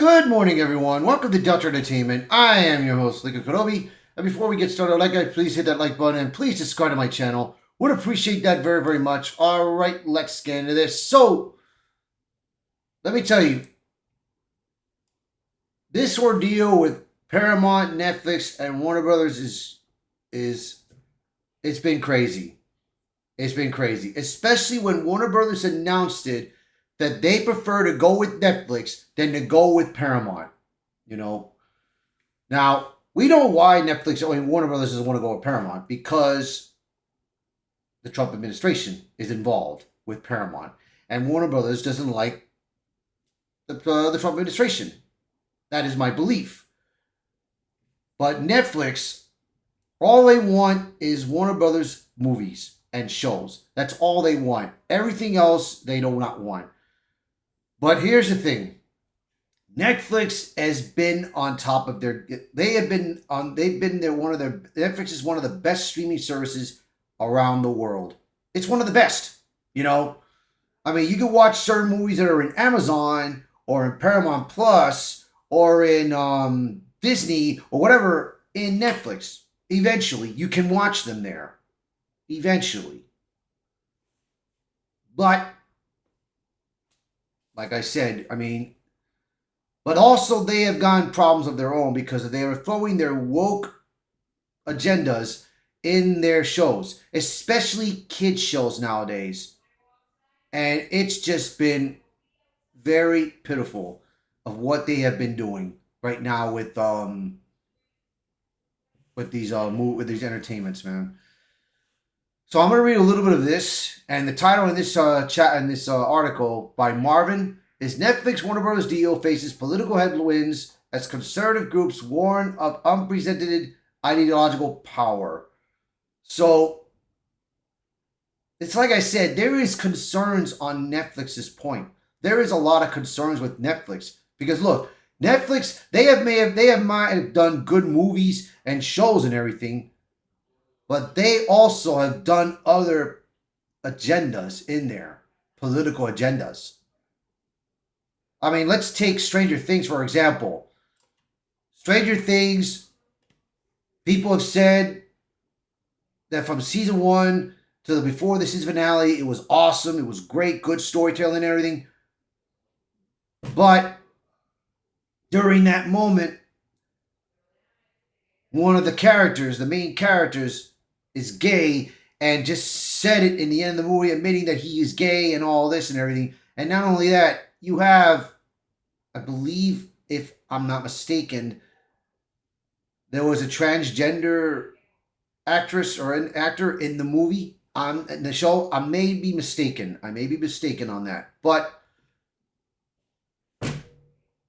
Good morning, everyone. Welcome to Delta Entertainment. I am your host, Lika Kenobi. And before we get started, I'd like to please hit that like button and please subscribe to my channel. Would appreciate that very, very much. All right, let's get into this. So, let me tell you, this ordeal with Paramount, Netflix, and Warner Brothers is it's been crazy. It's been crazy, especially when Warner Brothers announced it that they prefer to go with Netflix than to go with Paramount. You know, now we know why Netflix, Warner Brothers doesn't want to go with Paramount because the Trump administration is involved with Paramount, and Warner Brothers doesn't like the Trump administration. That is my belief. But Netflix, all they want is Warner Brothers movies and shows. That's all they want. Everything else they do not want. But here's the thing. Netflix has been on top of Netflix is one of the best streaming services around the world. It's one of the best, you know. I mean, you can watch certain movies that are in Amazon or in Paramount Plus or in Disney or whatever in Netflix. Eventually, you can watch them there. Eventually. But like I said, but also they have gotten problems of their own because they are throwing their woke agendas in their shows, especially kids shows nowadays. And it's just been very pitiful of what they have been doing right now with these entertainments, man. So I'm going to read a little bit of this, and the title in this article by Marvin is Netflix Warner Bros. Deal faces political headwinds as conservative groups warn of unprecedented ideological power. So it's like I said, there is concerns on Netflix's point. There is a lot of concerns with Netflix because look, Netflix they have done good movies and shows and everything. But they also have done other agendas in there, political agendas. I mean, let's take Stranger Things, for example. Stranger Things, people have said that from season 1 to before the season finale, it was awesome. It was great, good storytelling and everything. But during that moment, one of the main characters, is gay and just said it in the end of the movie, admitting that he is gay and all this and everything. And not only that, you have, I believe, if I'm not mistaken, there was a transgender actress or an actor in the movie, in the show. I may be mistaken. On that. But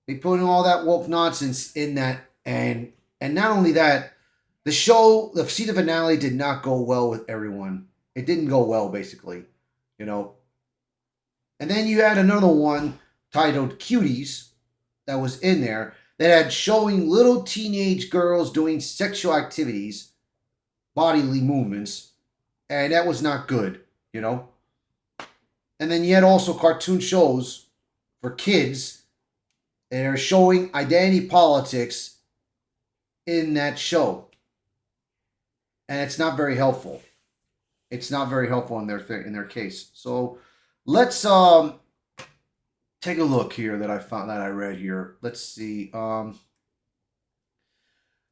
they put in all that woke nonsense in that, and not only that, the season finale did not go well with everyone. It didn't go well, basically, you know. And then you had another one titled Cuties that was in there that had showing little teenage girls doing sexual activities, bodily movements, and that was not good, you know. And then you had also cartoon shows for kids that are showing identity politics in that show. And it's not very helpful. It's not very helpful in their case. So let's take a look here that I read here. Let's see. The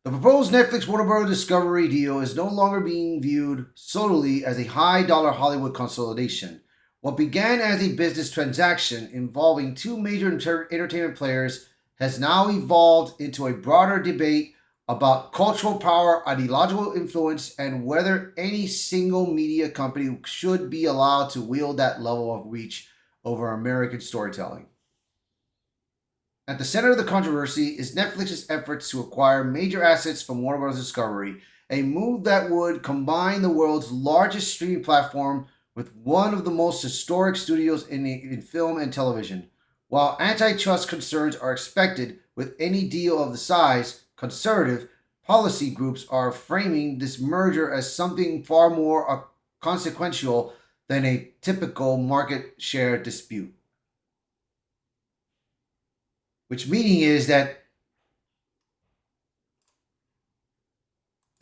proposed Netflix Warner Bros. Discovery deal is no longer being viewed solely as a high-dollar Hollywood consolidation. What began as a business transaction involving two major entertainment players has now evolved into a broader debate about cultural power, ideological influence, and whether any single media company should be allowed to wield that level of reach over American storytelling. At the center of the controversy is Netflix's efforts to acquire major assets from Warner Bros. Discovery, a move that would combine the world's largest streaming platform with one of the most historic studios in film and television. While antitrust concerns are expected with any deal of the size, conservative policy groups are framing this merger as something far more consequential than a typical market share dispute. which meaning is that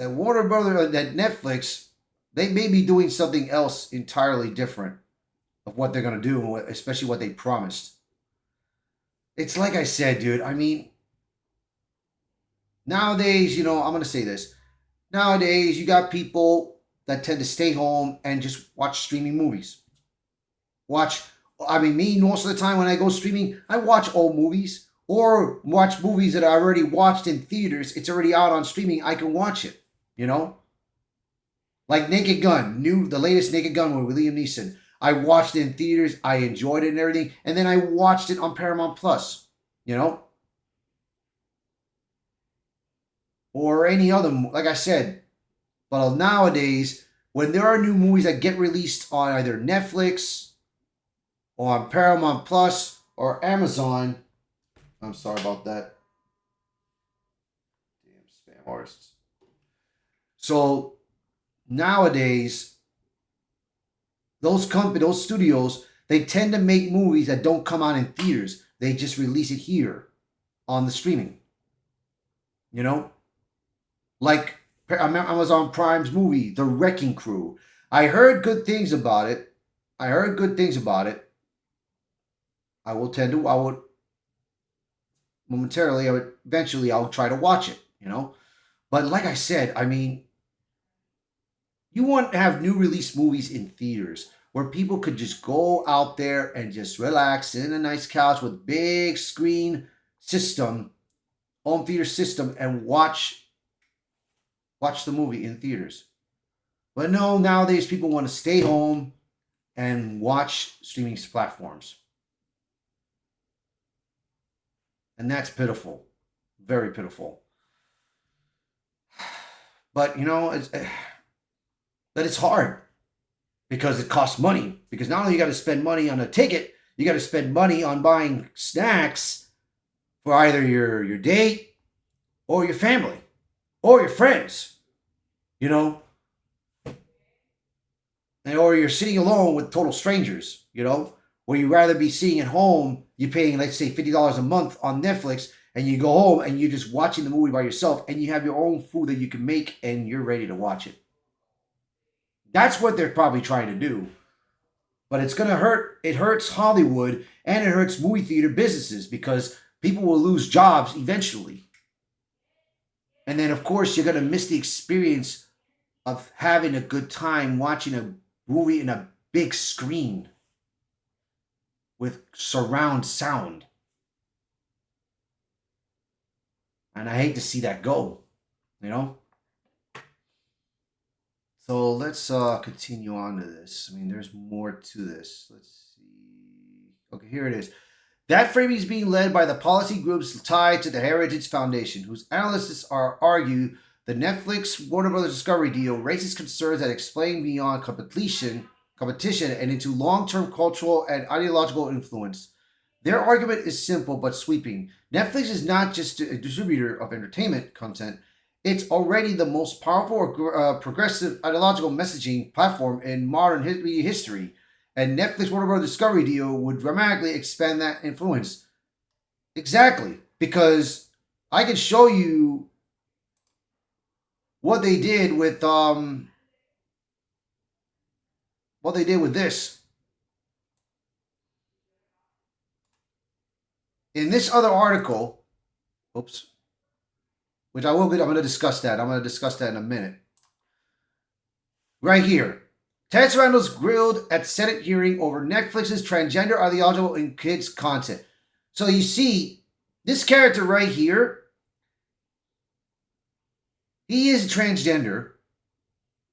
Warner Brothers, that Netflix, they may be doing something else entirely different of what they're gonna do, especially what they promised. It's like I said, dude. I mean, nowadays, I'm gonna say this. Nowadays, you got people that tend to stay home and just watch streaming movies. Watch, I mean, me most of the time when I go streaming, I watch old movies or watch movies that I already watched in theaters. It's already out on streaming. I can watch it. You know, like Naked Gun, the latest Naked Gun with Liam Neeson. I watched it in theaters. I enjoyed it and everything, and then I watched it on Paramount Plus. You know, or any other, like I said. But nowadays, when there are new movies that get released on either Netflix or on Paramount Plus or Amazon, I'm sorry about that. Damn spam artists. So nowadays, those studios, they tend to make movies that don't come out in theaters. They just release it here on the streaming. You know, like Amazon Prime's movie, The Wrecking Crew. I heard good things about it. I would momentarily, eventually, I'll try to watch it, But like I said, I mean, you want to have new release movies in theaters where people could just go out there and just relax in a nice couch with big screen system, home theater system, and watch the movie in theaters. But no, nowadays people want to stay home and watch streaming platforms. And that's pitiful. Very pitiful. But it's hard because it costs money. Because not only you got to spend money on a ticket, you got to spend money on buying snacks for either your date or your family or your friends, or you're sitting alone with total strangers, where you rather be sitting at home, you're paying, let's say, $50 a month on Netflix, and you go home and you're just watching the movie by yourself, and you have your own food that you can make, and you're ready to watch it. That's what they're probably trying to do. But it's going to hurt. It hurts Hollywood, and it hurts movie theater businesses because people will lose jobs eventually. And then, of course, you're going to miss the experience of having a good time watching a movie in a big screen with surround sound. And I hate to see that go, So let's continue on to this. I mean, there's more to this. Let's see. Okay, here it is. That framing is being led by the policy groups tied to the Heritage Foundation, whose analysts argue the Netflix Warner Brothers Discovery deal raises concerns that explain beyond competition and into long-term cultural and ideological influence. Their argument is simple but sweeping. Netflix is not just a distributor of entertainment content. It's already the most powerful progressive ideological messaging platform in modern media history. And Netflix Warner Brothers Discovery deal would dramatically expand that influence. Exactly. Because I can show you what they did with this. In this other article, which I'm going to discuss that. I'm going to discuss that in a minute. Right here. Ted Sarandos grilled at Senate hearing over Netflix's transgender ideological in kids content. So you see, this character right here, he is transgender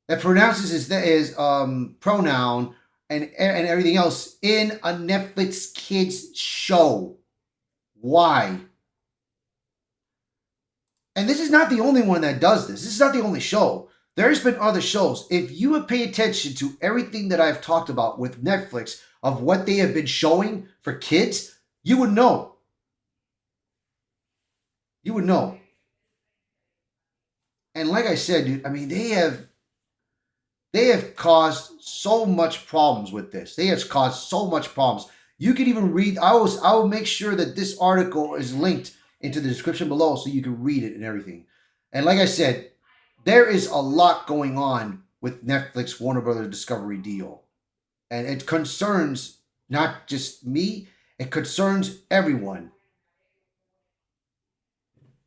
that pronounces his pronoun and everything else in a Netflix kids show. Why? And this is not the only one that does this. This is not the only show. There's been other shows. If you would pay attention to everything that I've talked about with Netflix of what they have been showing for kids, you would know. You would know. And like I said, dude, I mean, they have caused so much problems with this. They have caused so much problems. You can even read. I will make sure that this article is linked into the description below so you can read it and everything. And like I said, there is a lot going on with Netflix Warner Brothers Discovery deal. And it concerns not just me, it concerns everyone.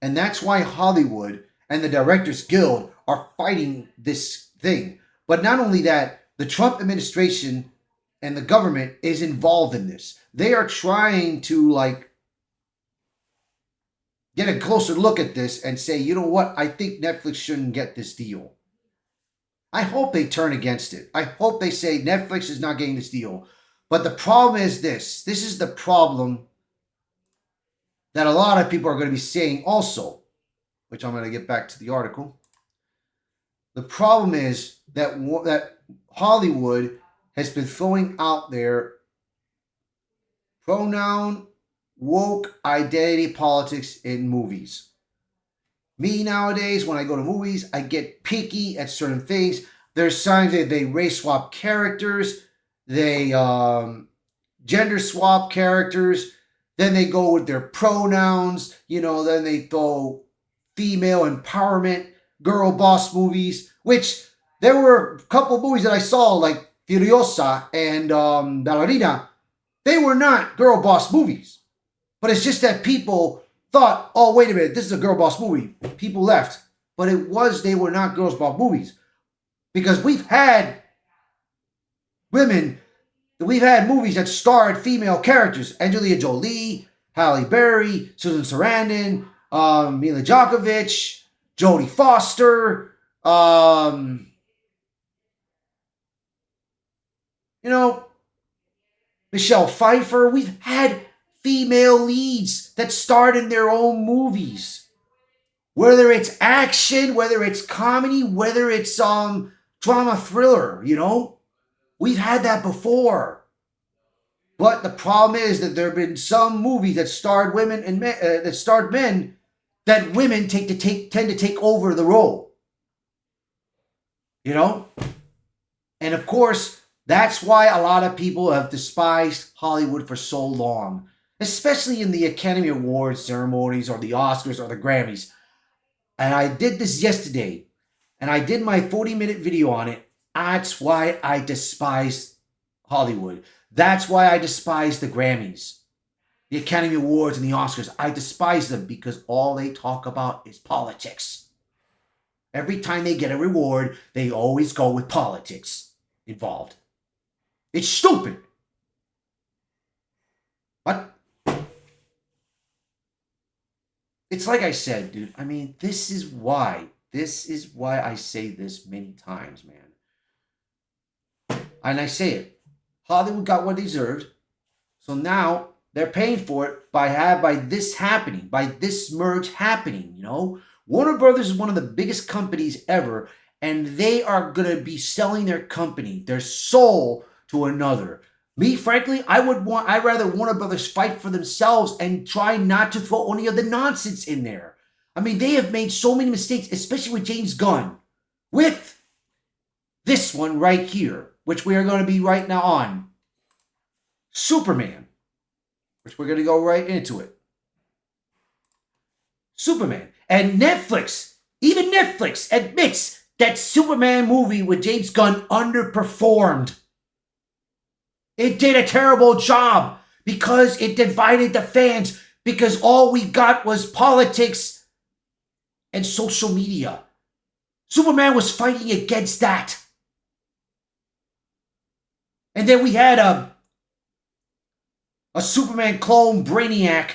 And that's why Hollywood and the Directors Guild are fighting this thing. But not only that, the Trump administration and the government is involved in this. They are trying to get a closer look at this and say, you know what, I think Netflix shouldn't get this deal. I hope they turn against it. I hope they say Netflix is not getting this deal. But the problem is this. This is the problem that a lot of people are going to be saying also, which I'm going to get back to the article. The problem is that Hollywood has been throwing out there pronoun, woke identity politics in movies. Me nowadays, when I go to movies, I get picky at certain things. There's signs that they race swap characters, they gender swap characters, then they go with their pronouns, then they go female empowerment, girl boss movies, which there were a couple of movies that I saw, like Furiosa and Ballerina. They were not girl boss movies. But it's just that people thought, oh, wait a minute, this is a girl boss movie. People left. But they were not girls boss movies. Because we've had movies that starred female characters. Angelina Jolie, Halle Berry, Susan Sarandon, Mila Djokovic, Jodie Foster, Michelle Pfeiffer. We've had female leads that starred in their own movies. Whether it's action, whether it's comedy, whether it's drama thriller, We've had that before. But the problem is that there have been some movies that starred women and men that women tend to take over the role. And of course, that's why a lot of people have despised Hollywood for so long. Especially in the Academy Awards ceremonies or the Oscars or the Grammys. And I did this yesterday. And I did my 40-minute video on it. That's why I despise Hollywood. That's why I despise the Grammys, the Academy Awards and the Oscars. I despise them because all they talk about is politics. Every time they get a reward, they always go with politics involved. It's stupid. What? It's like I said, dude. I mean, this is why I say this many times, man. And I say it. Hollywood got what they deserved. So now they're paying for it by this happening, by this merge happening, Warner Brothers is one of the biggest companies ever, and they are going to be selling their company, their soul, to another. Me, frankly, I'd rather Warner Brothers fight for themselves and try not to throw any of the nonsense in there. I mean, they have made so many mistakes, especially with James Gunn. With this one right here, which we are going to be right now on. Superman, which we're going to go right into it. Superman. And Netflix, even Netflix admits that Superman movie with James Gunn underperformed. It did a terrible job because it divided the fans, because all we got was politics and social media. Superman was fighting against that. And then we had a Superman clone, Brainiac,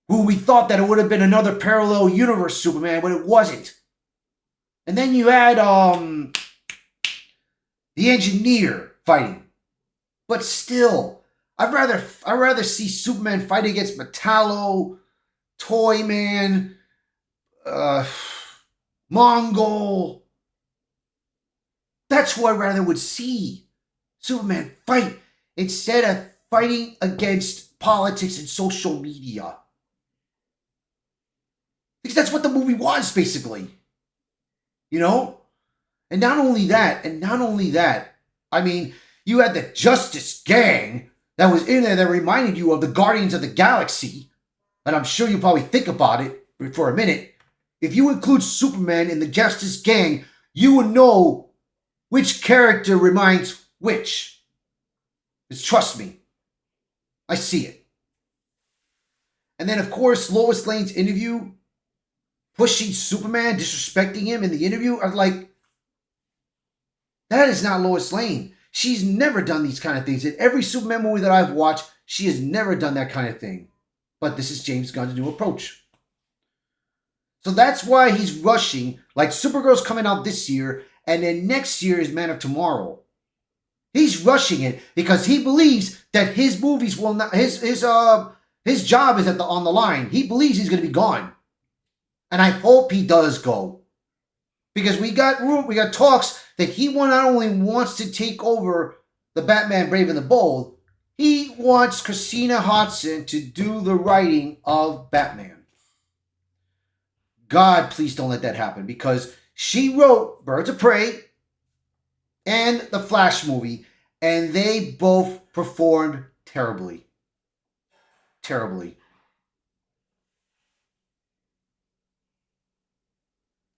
who we thought that it would have been another parallel universe Superman, but it wasn't. And then you had the Engineer fighting. But still, I'd rather see Superman fight against Metallo, Toyman, Mongol. That's who I rather would see Superman fight instead of fighting against politics and social media. Because that's what the movie was, basically. And not only that, I mean, you had the Justice Gang that was in there that reminded you of the Guardians of the Galaxy, and I'm sure you probably think about it for a minute, if you include Superman in the Justice Gang, you would know which character reminds which. Just trust me. I see it. And then, of course, Lois Lane's interview, pushing Superman, disrespecting him in the interview. I was like, that is not Lois Lane. She's never done these kind of things. In every Superman movie that I've watched, she has never done that kind of thing. But this is James Gunn's new approach. So that's why he's rushing. Like Supergirl's coming out this year, and then next year is Man of Tomorrow. He's rushing it because he believes that his movies will not. His job is on the line. He believes he's going to be gone, and I hope he does go, because we got talks that he not only wants to take over the Batman Brave and the Bold, he wants Christina Hodson to do the writing of Batman. God, please don't let that happen, because she wrote Birds of Prey and the Flash movie, and they both performed terribly. Terribly.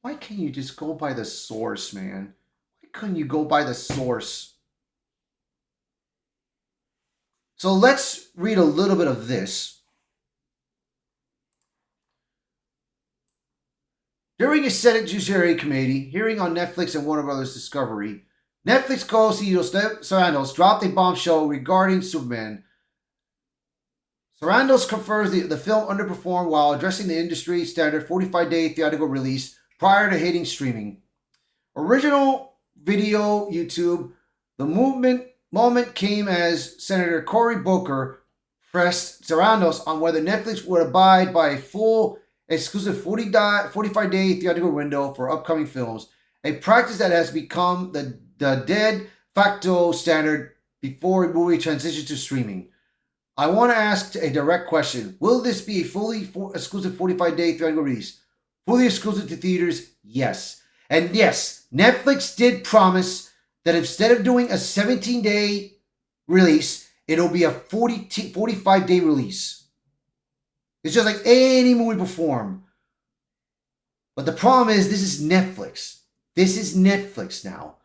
Why can't you just go by the source, man? Why couldn't you go by the source? So let's read a little bit of this. During a Senate Judiciary Committee hearing on Netflix and Warner Brothers Discovery, Netflix co-CEO Sarandos dropped a bombshell regarding Superman. Sarandos confirms the film underperformed while addressing the industry standard 45-day theatrical release prior to hitting streaming. Original video YouTube. The moment came as Senator Cory Booker pressed Sarandos on whether Netflix would abide by a full exclusive 45-day theatrical window for upcoming films, a practice that has become the de facto standard before a movie transitions to streaming. I want to ask a direct question. Will this be a fully exclusive 45-day theatrical release? Fully exclusive to theaters? Yes. And yes, Netflix did promise that instead of doing a 17-day release, it'll be a 45-day release. It's just like any movie perform. But the problem is, this is Netflix. This is Netflix now.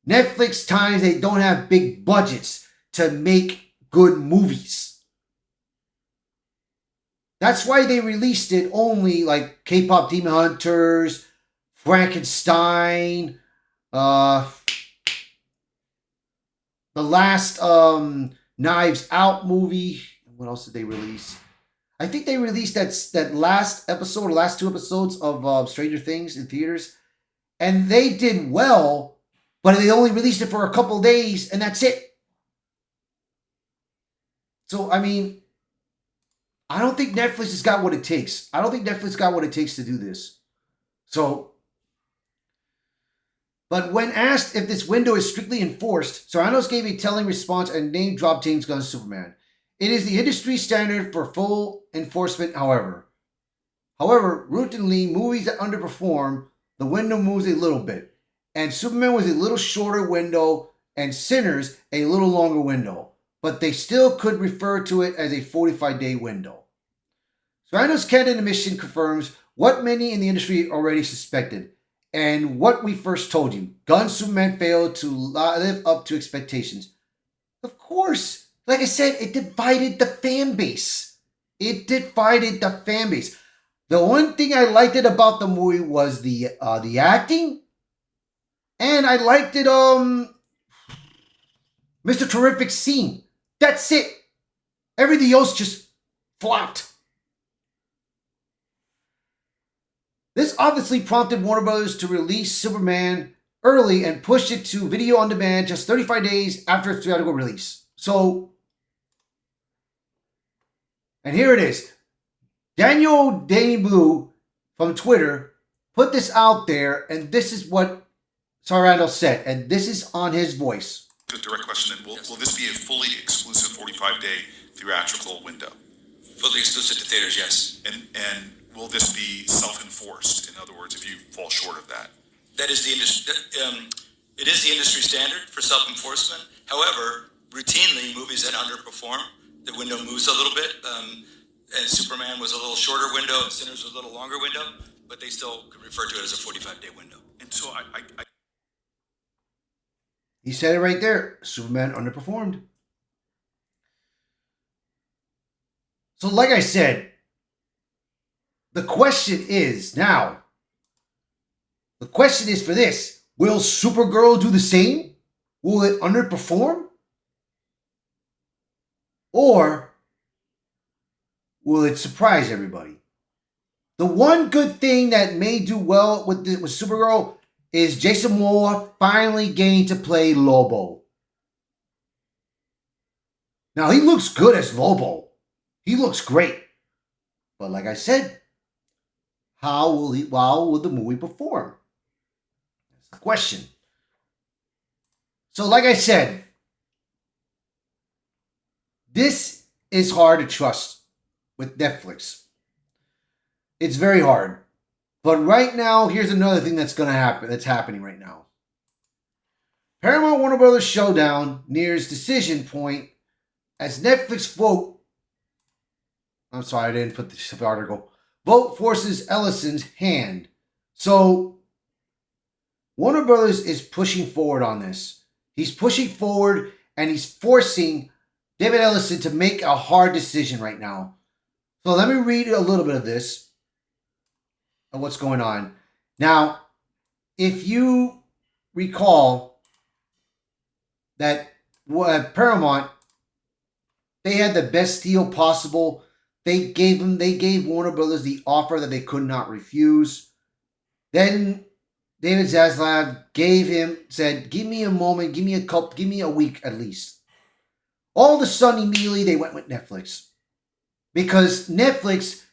Netflix times they don't have big budgets to make good movies. That's why they released it only like K-pop Demon Hunters, Frankenstein, the last Knives Out movie. What else did they release? I think they released that last episode or last two episodes of Stranger Things in theaters. And they did well, but they only released it for a couple days, and that's it. So, I mean, I don't think Netflix has got what it takes. I don't think Netflix got what it takes to do this. So, but when asked if this window is strictly enforced, Sarandos gave a telling response and name-dropped James Gunn's Superman. It is the industry standard for full enforcement, however. However, routinely, movies that underperform, the window moves a little bit. And Superman was a little shorter window, and Sinners a little longer window. But they still could refer to it as a 45-day window. Sarandos' candid admission confirms what many in the industry already suspected, and what we first told you. Gunn's Superman failed to live up to expectations. Of course, like I said, it divided the fan base. It divided the fan base. The one thing I liked it about the movie was the acting, and I liked it, Mr. Terrific scene. That's it. Everything else just flopped. This obviously prompted Warner Brothers to release Superman early and push it to video on demand just 35 days after its theatrical release. So, and here it is. Daniel Danny Blue from Twitter put this out there, and this is what Sarandos said, and this is on his voice. A direct question, then. Will this be a fully exclusive 45-day theatrical window? Fully exclusive to theaters, yes. And will this be self-enforced? In other words, if you fall short of that? That is the industry. It is the industry standard for self-enforcement. However, routinely movies that underperform. The window moves a little bit, and Superman was a little shorter window, and Sinners was a little longer window, but they still could refer to it as a 45-day window. And so He said it right there. Superman underperformed. So, like I said, the question is now, the question is for this. Will Supergirl do the same? Will it underperform? Or will it surprise everybody? The one good thing that may do well with Supergirl is Jason Momoa finally getting to play Lobo. Now, he looks good as Lobo. He looks great. But like I said, how will the movie perform? That's the question. So like I said, this is hard to trust with Netflix. It's very hard. But right now, here's another thing that's going to happen. That's happening right now. Paramount Warner Brothers showdown nears decision point as Netflix vote. I'm sorry, I didn't put the article. Vote forces Ellison's hand. So Warner Brothers is pushing forward on this. He's pushing forward and he's forcing David Ellison to make a hard decision right now. So let me read a little bit of this and what's going on. Now, if you recall that Paramount, they had the best deal possible. They gave Warner Brothers the offer that they could not refuse. Then David Zaslav said, give me a moment, give me a week at least. All of a sudden, immediately, they went with Netflix. Because Netflix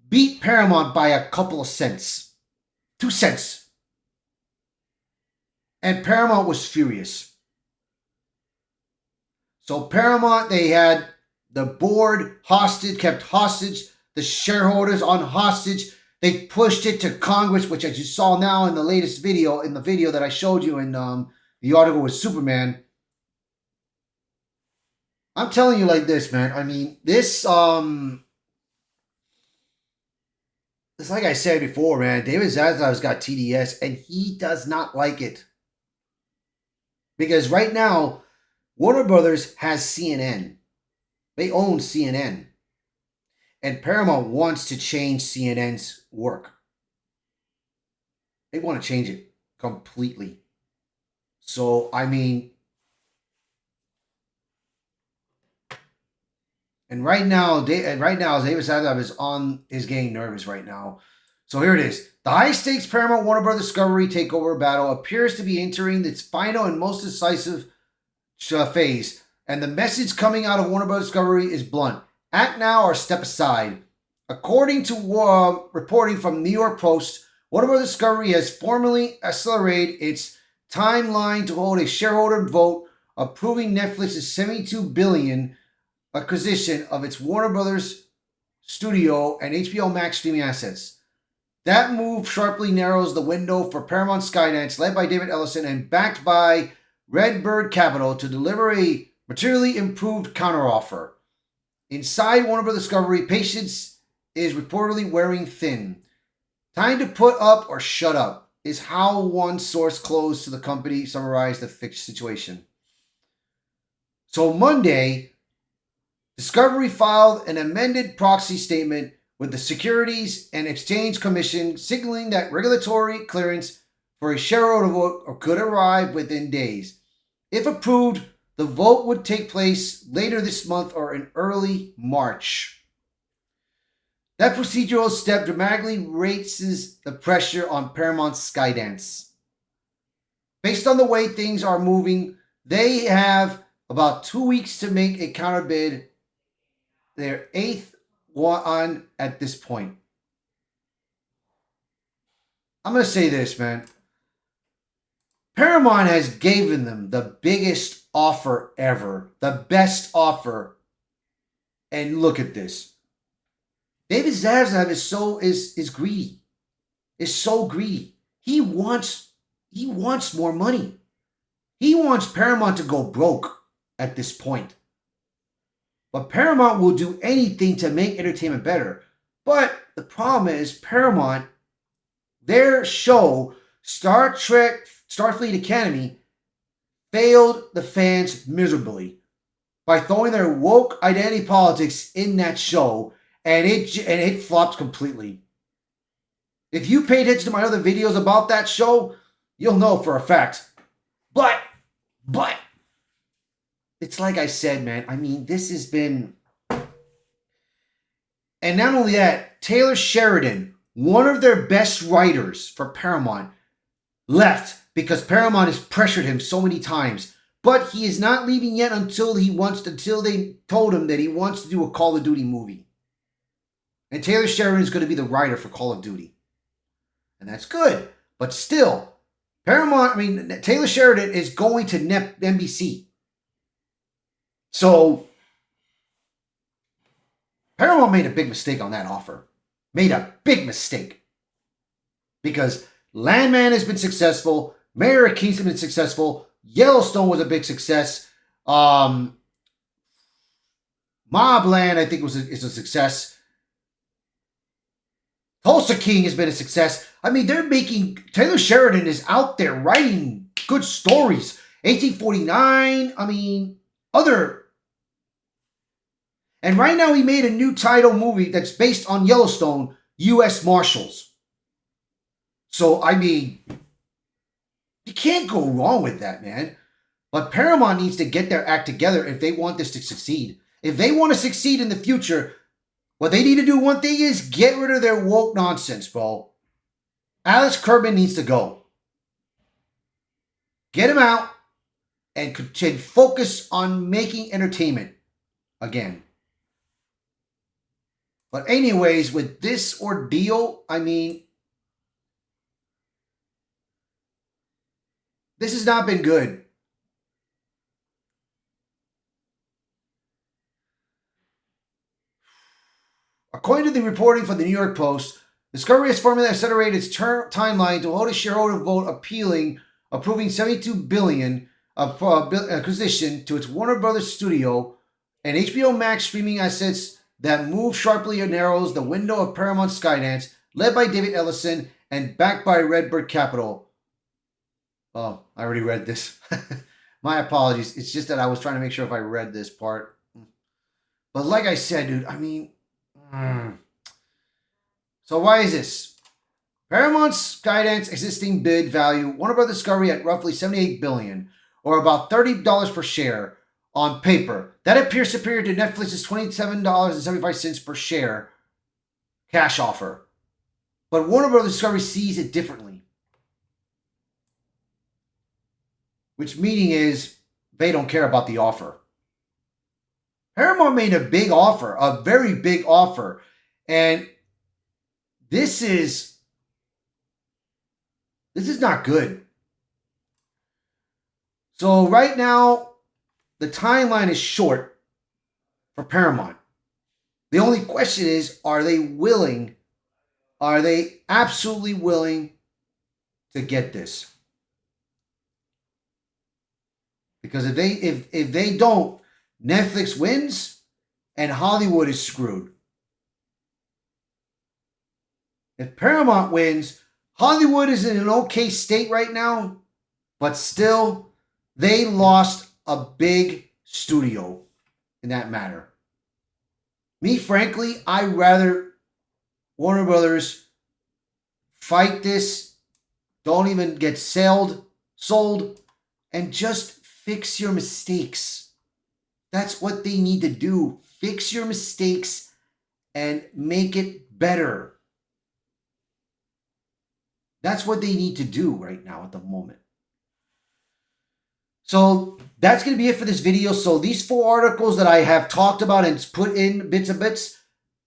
beat Paramount by a couple of cents. 2 cents. And Paramount was furious. So Paramount, they had the board hostage, kept hostage, the shareholders on hostage. They pushed it to Congress, which as you saw now in the latest video, in the video that I showed you in the article with Superman. I'm telling you like this, man. I mean, this, it's like I said before, man. David Zaslav's got TDS, and he does not like it. Because right now, Warner Brothers has CNN. They own CNN. And Paramount wants to change CNN's work. They want to change it completely. So, I mean, and right now, David Zaslav is getting nervous right now. So here it is. The high-stakes Paramount Warner Brothers Discovery takeover battle appears to be entering its final and most decisive phase. And the message coming out of Warner Brothers Discovery is blunt. Act now or step aside. According to reporting from New York Post, Warner Brothers Discovery has formally accelerated its timeline to hold a shareholder vote approving Netflix's $72 billion acquisition of its Warner Brothers Studio and HBO Max streaming assets. That move sharply narrows the window for Paramount Skydance, led by David Ellison and backed by Redbird Capital, to deliver a materially improved counteroffer. Inside Warner Bros. Discovery, patience is reportedly wearing thin. Time to put up or shut up is how one source close to the company summarized the fixed situation. So Monday, Discovery filed an amended proxy statement with the Securities and Exchange Commission, signaling that regulatory clearance for a shareholder vote could arrive within days. If approved, the vote would take place later this month or in early March. That procedural step dramatically raises the pressure on Paramount's Skydance. Based on the way things are moving, they have about 2 weeks to make a counterbid, their 8th one at this point. I'm going to say this, man. Paramount has given them the biggest offer ever, the best offer. And look at this. David Zaslav is greedy. Is so greedy. He wants more money. He wants Paramount to go broke. at this point. But Paramount will do anything to make entertainment better. But the problem is Paramount, their show, Star Trek Starfleet Academy, failed the fans miserably by throwing their woke identity politics in that show, and it flopped completely. If you pay attention to my other videos about that show, you'll know for a fact. But it's like I said, man. I mean, this has been... And not only that, Taylor Sheridan, one of their best writers for Paramount, left because Paramount has pressured him so many times. But he is not leaving yet until they told him that he wants to do a Call of Duty movie. And Taylor Sheridan is going to be the writer for Call of Duty. And that's good. But still, Taylor Sheridan is going to NBC. So, Paramount made a big mistake on that offer. Made a big mistake. Because Landman has been successful. Mayor of King's has been successful. Yellowstone was a big success. Mobland, I think, is a success. Tulsa King has been a success. I mean, Taylor Sheridan is out there writing good stories. 1849, And right now he made a new title movie that's based on Yellowstone, U.S. Marshals. So, you can't go wrong with that, man. But Paramount needs to get their act together if they want this to succeed. If they want to succeed in the future, what they need to do, one thing is get rid of their woke nonsense, bro. Alex Kurtzman needs to go. Get him out and focus on making entertainment again. But anyways, with this ordeal, this has not been good. According to the reporting from the New York Post, Discovery has formally accelerated its timeline to hold a shareholder vote approving $72 billion acquisition to its Warner Brothers studio and HBO Max streaming assets that move sharply and narrows the window of Paramount Skydance, led by David Ellison and backed by Redbird Capital. Oh, I already read this. My apologies. It's just that I was trying to make sure if I read this part. But like I said, dude, So why is this? Paramount's Skydance existing bid value Warner Brothers Discovery at roughly $78 billion, or about $30 per share on paper. That appears superior to Netflix's $27.75 per share cash offer. But Warner Brothers Discovery sees it differently. Which meaning is they don't care about the offer. Paramount made a big offer, a very big offer. And this is not good. So right now, the timeline is short for Paramount. The only question is, are they absolutely willing to get this? Because if they don't, Netflix wins and Hollywood is screwed. If Paramount wins, Hollywood is in an okay state right now, but still, they lost a big studio in that matter. Me, frankly, I'd rather Warner Brothers fight this, don't even get sold, and just fix your mistakes. That's what they need to do. Fix your mistakes and make it better. That's what they need to do right now at the moment. So that's going to be it for this video. So these 4 articles that I have talked about and put in bits and bits,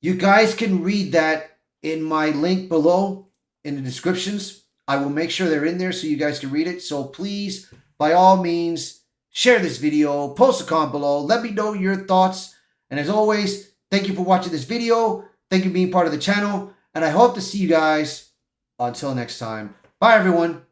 you guys can read that in my link below in the descriptions. I will make sure they're in there so you guys can read it. So please, by all means, share this video, post a comment below, let me know your thoughts. And as always, thank you for watching this video. Thank you for being part of the channel. And I hope to see you guys until next time. Bye, everyone.